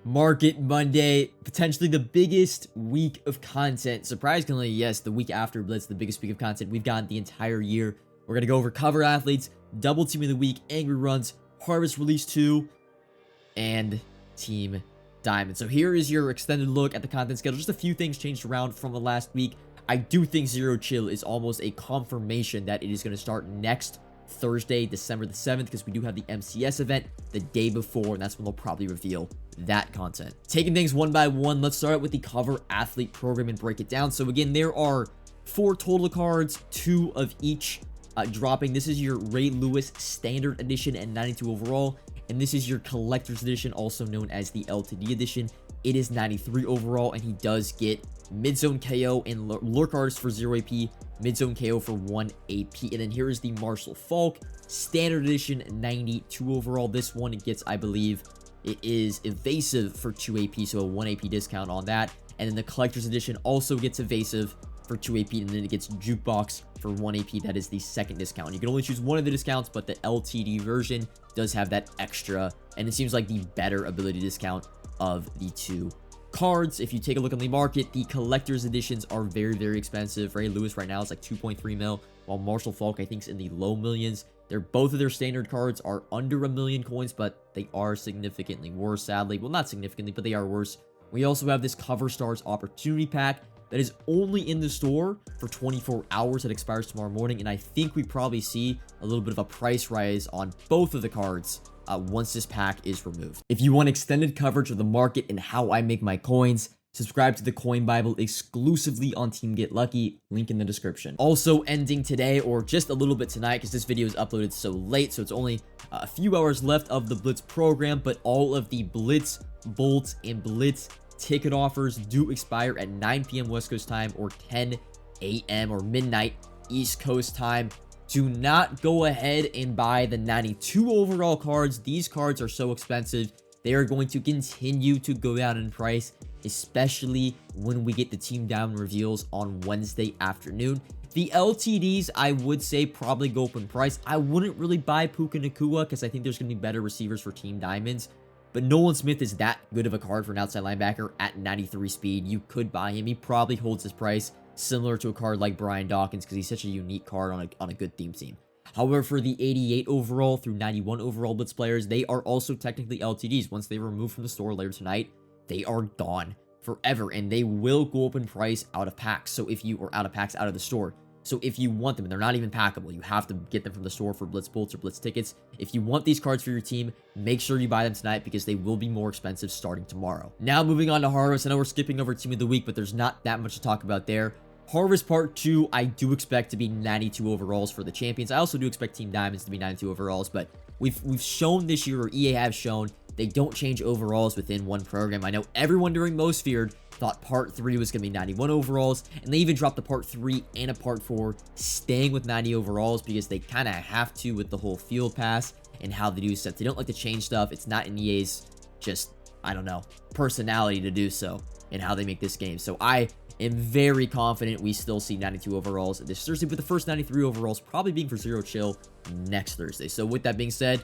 Market Monday, potentially the biggest week of content. Surprisingly, yes, the week after Blitz, the biggest week of content we've gotten the entire year. We're going to go over cover athletes, double team of the week, angry runs, harvest release 2, and team diamond. So here is your extended look at the content schedule. Just a few things changed around from the last week. I do think Zero Chill is almost a confirmation that it is going to start next Thursday, December the 7th, because we do have the MCS event the day before, and that's when they'll probably reveal that content. Taking things one by one, let's start with the cover athlete program and break it down. So again, there are 4 total cards, 2 of each dropping. This is your Ray Lewis Standard Edition and 92 overall, and this is your Collector's Edition, also known as the LTD Edition. It is 93 overall, and he does get mid-zone KO and lurk artist for 0 AP, mid-zone KO for 1 AP. And then here is the Marshall Falk Standard Edition, 92 overall. This one gets, I believe, it is evasive for 2 AP, so a 1 AP discount on that. And then the Collector's Edition also gets evasive for 2 AP, and then it gets Jukebox for 1 AP. That is the second discount. You can only choose one of the discounts, but the LTD version does have that extra, and it seems like the better ability discount of the 2 cards. If you take a look on the market, the Collector's Editions are very, very expensive. Ray Lewis right now is like 2.3 mil, while Marshall Falk, I think, is in the low millions. Both of their standard cards are under 1 million coins, but they are significantly worse, sadly. Well, not significantly, but they are worse. We also have this Cover Stars Opportunity Pack that is only in the store for 24 hours. It expires tomorrow morning, and I think we probably see a little bit of a price rise on both of the cards once this pack is removed. If you want extended coverage of the market and how I make my coins, subscribe to the Coin Bible exclusively on Team Get Lucky, link in the description. Also ending today, or just a little bit tonight, because this video is uploaded so late, so it's only a few hours left of the Blitz program, but all of the Blitz Bolts and Blitz ticket offers do expire at 9 p.m. West Coast time or 10 a.m. or midnight East Coast time. Do not go ahead and buy the 92 overall cards. These cards are so expensive. They are going to continue to go down in price, especially when we get the Team Diamond reveals on Wednesday afternoon. The LTDs, I would say, probably go up in price. I wouldn't really buy Puka Nacua because I think there's going to be better receivers for Team Diamonds. But Nolan Smith is that good of a card for an outside linebacker at 93 speed. You could buy him. He probably holds his price similar to a card like Brian Dawkins because he's such a unique card on a good theme team. However, for the 88 overall through 91 overall Blitz players, they are also technically LTDs. Once they are removed from the store later tonight, they are gone forever, and they will go up in price out of packs. So if you or out of packs out of the store. So if you want them, and they're not even packable, you have to get them from the store for Blitz Bolts or Blitz tickets. If you want these cards for your team, make sure you buy them tonight because they will be more expensive starting tomorrow. Now moving on to Harvest. I know we're skipping over Team of the Week, but there's not that much to talk about there. Harvest Part 2, I do expect to be 92 overalls for the champions. I also do expect Team Diamonds to be 92 overalls, but we've shown this year, or EA have shown, they don't change overalls within one program. I know everyone during Most Feared thought Part 3 was going to be 91 overalls, and they even dropped the Part 3 and a Part 4 staying with 90 overalls because they kind of have to with the whole field pass and how they do stuff. They don't like to change stuff. It's not in EA's just, I don't know, personality to do so in how they make this game. So I am very confident we still see 92 overalls this Thursday, but the first 93 overalls probably being for Zero Chill next Thursday. So with that being said,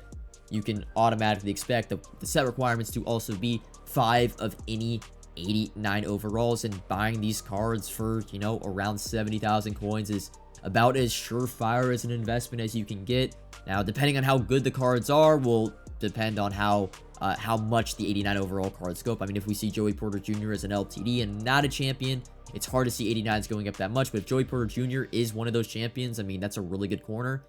you can automatically expect the set requirements to also be 5 of any 89 overalls, and buying these cards for, you know, around 70,000 coins is about as surefire as an investment as you can get. Now, depending on how good the cards are, will depend on how much the 89 overall cards go up. I mean, if we see Joey Porter Jr. as an LTD and not a champion, it's hard to see 89s going up that much. But if Joey Porter Jr. is one of those champions, I mean, that's a really good corner.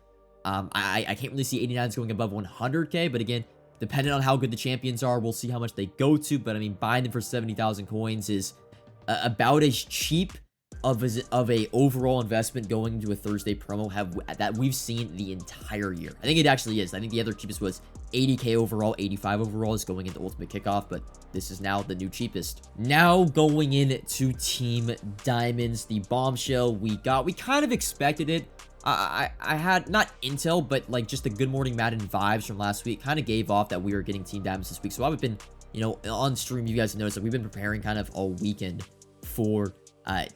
I can't really see 89s going above 100k, but again, depending on how good the champions are, we'll see how much they go to. But I mean, buying them for 70,000 coins is about as cheap of a overall investment going into a Thursday promo that we've seen the entire year. I think it actually is. I think the other cheapest was 80k overall, 85 overall is going into Ultimate Kickoff, but this is now the new cheapest. Now going into Team Diamonds, the bombshell we kind of expected it. I had not intel, but like just the Good Morning Madden vibes from last week kind of gave off that we were getting Team Diamonds this week. So I've been, you know, on stream, you guys have noticed that we've been preparing kind of all weekend for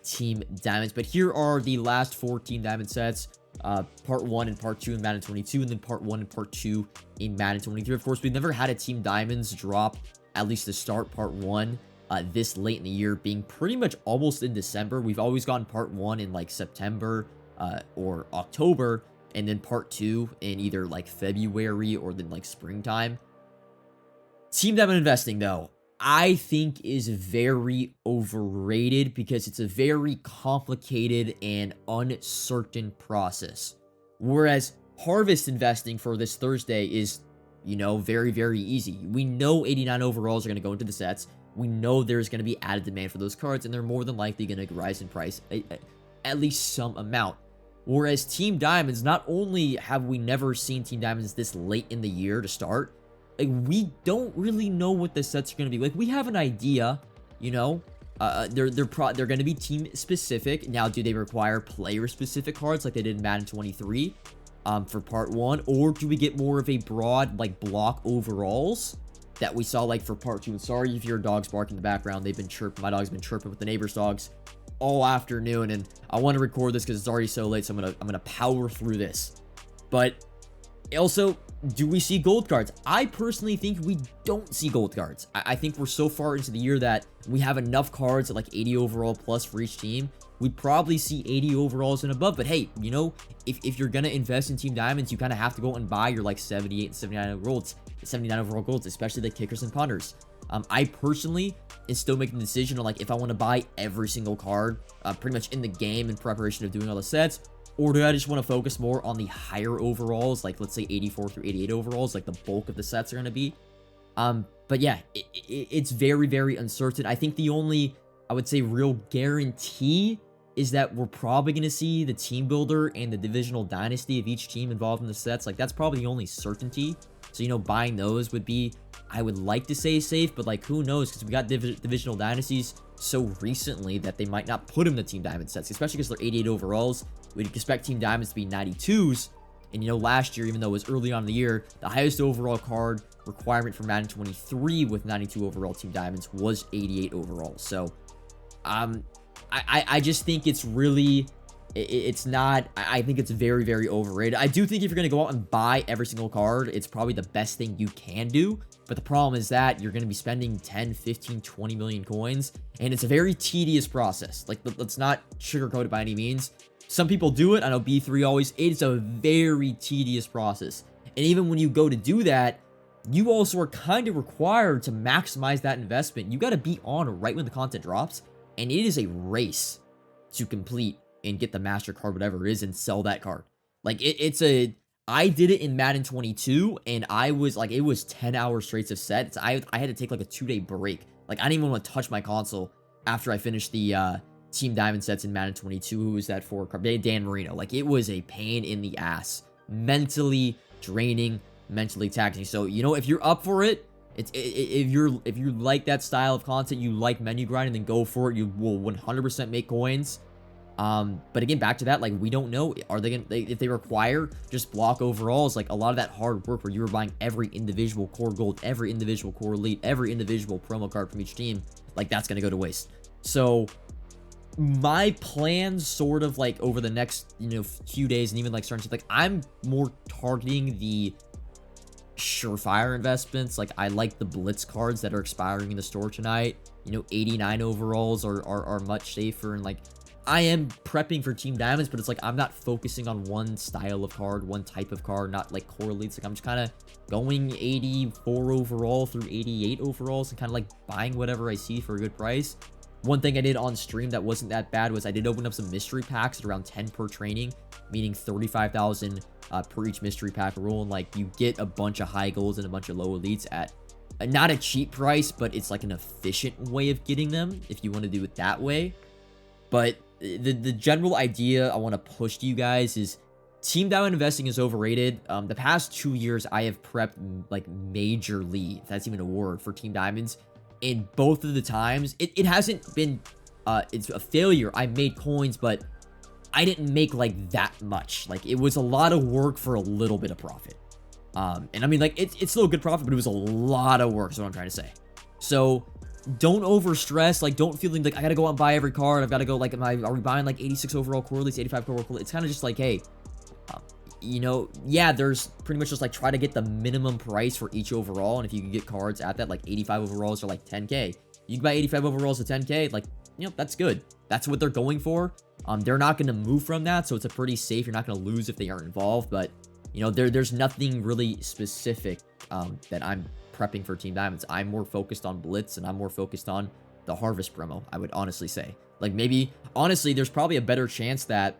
Team Diamonds. But here are the last 4 Team Diamond sets. Part 1 and Part 2 in Madden 22, and then Part 1 and Part 2 in Madden 23. Of course, we've never had a Team Diamonds drop at least to start part 1 this late in the year, being pretty much almost in December. We've always gotten part 1 in like September or October, and then part 2 in either like February or then like springtime. Team Diamond investing, though, I think is very overrated because it's a very complicated and uncertain process. Whereas harvest investing for this Thursday is, you know, very, very easy. We know 89 overalls are going to go into the sets. We know there's going to be added demand for those cards, and they're more than likely going to rise in price at least some amount. Whereas Team Diamonds, not only have we never seen Team Diamonds this late in the year to start, like, we don't really know what the sets are going to be. Like, we have an idea, you know, they're going to be team specific. Now, do they require player specific cards like they did in Madden 23 for part 1, or do we get more of a broad like block overalls that we saw like for part 2? And sorry if your dog's barking in the background. They've been chirping. My dog's been chirping with the neighbor's dogs all afternoon, and I want to record this because it's already so late, so I'm gonna power through this. But also, do we see gold cards? I personally think we don't see gold cards. I think we're so far into the year that we have enough cards at like 80 overall plus for each team. We'd probably see 80 overalls and above. But hey, you know, if you're gonna invest in Team Diamonds, you kind of have to go and buy your like 78 and 79 overall golds, especially the kickers and punters. I personally am still making the decision on like if I want to buy every single card pretty much in the game in preparation of doing all the sets, or do I just want to focus more on the higher overalls, like let's say 84 through 88 overalls, like the bulk of the sets are going to be. But yeah, it's very, very uncertain. I think the only, I would say, real guarantee is that we're probably going to see the team builder and the divisional dynasty of each team involved in the sets. Like, that's probably the only certainty. So, you know, buying those would be, I would like to say safe, but like, who knows? Because we got divisional dynasties so recently that they might not put them in the Team Diamond sets, especially because they're 88 overalls. We'd expect Team Diamonds to be 92s. And, you know, last year, even though it was early on in the year, the highest overall card requirement for Madden 23 with 92 overall Team Diamonds was 88 overall. So, I just think it's really, it's not, I think it's very, very overrated. I do think if you're going to go out and buy every single card, it's probably the best thing you can do. But the problem is that you're going to be spending 10, 15, 20 million coins, and it's a very tedious process. Like, let's not sugarcoat it by any means. Some people do it. I know B3 always, it's a very tedious process. And even when you go to do that, you also are kind of required to maximize that investment. You got to be on right when the content drops, and it is a race to complete and get the master card, whatever it is, and sell that card. Like, I did it in Madden 22, and I was like, it was 10 hours straight of sets. I had to take like a 2-day break. Like, I didn't even want to touch my console after I finished the Team Diamond sets in Madden 22. Who was that for? Dan Marino. Like, it was a pain in the ass. Mentally draining, mentally taxing. So, you know, if you're up for it, if you like that style of content, you like menu grinding, then go for it. You will 100% make coins. But again, back to that, like, we don't know, are they gonna, if they require just block overalls, like a lot of that hard work where you were buying every individual core gold, every individual core elite, every individual promo card from each team, like, that's gonna go to waste. So my plans sort of like over the next, you know, few days, and even like starting to, like, I'm more targeting the surefire investments. Like, I like the blitz cards that are expiring in the store tonight. You know, 89 overalls are much safer, and like, I am prepping for Team Diamonds, but it's like, I'm not focusing on one style of card, one type of card, not like core elites. Like, I'm just kind of going 84 overall through 88 overalls and kind of like buying whatever I see for a good price. One thing I did on stream that wasn't that bad was I did open up some mystery packs at around 10 per training, meaning 35,000 per each mystery pack rule. And like, you get a bunch of high golds and a bunch of low elites at not a cheap price, but it's like an efficient way of getting them if you want to do it that way. But the general idea I want to push to you guys is Team Diamond investing is overrated. The past 2 years, I have prepped like majorly, if that's even a word, for Team Diamonds. And both of the times, it hasn't been, it's a failure. I made coins, but I didn't make like that much. Like, it was a lot of work for a little bit of profit. And I mean, like, it's still a good profit, but it was a lot of work, is what I'm trying to say. So don't over stress. Like, don't feel like I gotta go out and buy every card. I've got to go, like, are we buying like 86 overall core elites, 85 core elites? It's kind of just like, hey, you know, yeah, there's pretty much just like try to get the minimum price for each overall. And if you can get cards at that, like 85 overalls or like 10K, you can buy 85 overalls at 10K. Like, you know, that's good. That's what they're going for. They're not going to move from that. So it's a pretty safe. You're not going to lose if they aren't involved. But, you know, there's nothing really specific that I'm prepping for Team Diamonds. I'm more focused on Blitz and I'm more focused on the Harvest promo, I would honestly say. Like maybe, honestly, there's probably a better chance that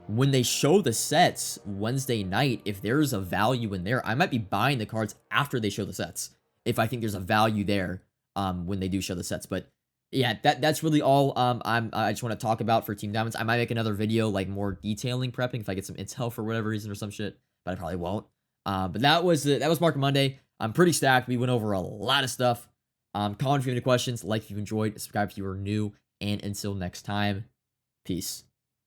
when they show the sets Wednesday night, if there's a value in there, I might be buying the cards after they show the sets. If I think there's a value there when they do show the sets. But yeah, that's really all I just want to talk about for Team Diamonds. I might make another video like more detailing prepping if I get some intel for whatever reason or some shit, but I probably won't. But that was Market Monday. I'm pretty stacked. We went over a lot of stuff. Comment if you have any questions, like if you enjoyed, subscribe if you are new, and until next time, peace.